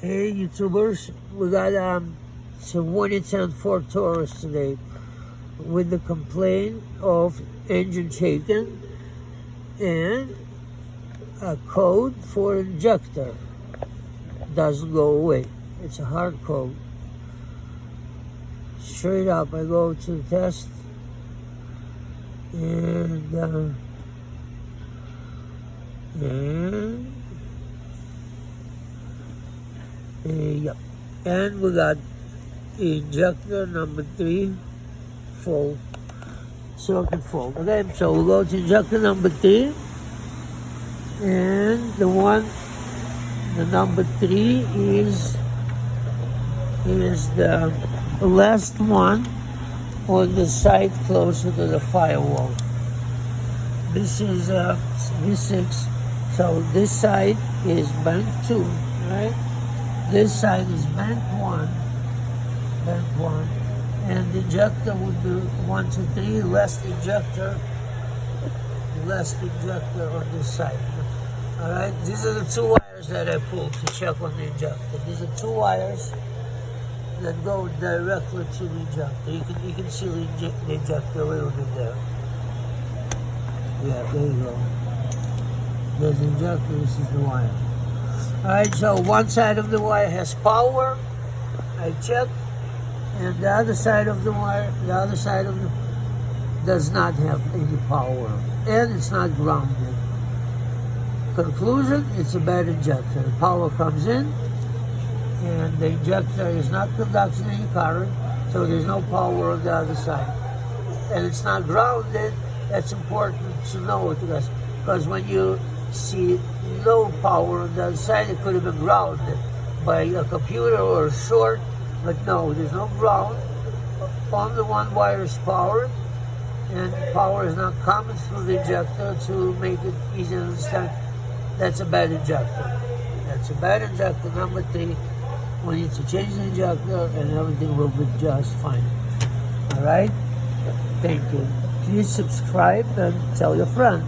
Hey YouTubers, we got some 110 Ford Taurus today with the complaint of engine shaking and a code for injector doesn't go away. It's a hard code. Straight up, I go to the test and yep. And we got injector number 3 full, circuit full. Okay, so we'll go to injector number 3, and the number 3 is the last one on the side closer to the firewall. This is V6, so this side is bank 2, right? This side is bank 1, and the injector would be 1, 2, 3, less injector on this side. All right, these are the 2 wires that I pulled to check on the injector. These are 2 wires that go directly to the injector. You can see the injector a little bit there. Yeah, there you go. There's the injector. This is the wire. Alright, so one side of the wire has power, I checked, and the other side of the wire, does not have any power, and it's not grounded. Conclusion, it's a bad injector. The power comes in, and the injector is not conducting any current, so there's no power on the other side. And it's not grounded. That's important to know, because when you see no power on the other side, it could have been grounded by a computer or a short, but no, there's no ground. Only one wire is powered, and power is not coming through the injector to make it easy to understand. That's a bad injector. That's a bad injector, number 3. We need to change the injector and everything will be just fine. Alright? Thank you. Please subscribe and tell your friend.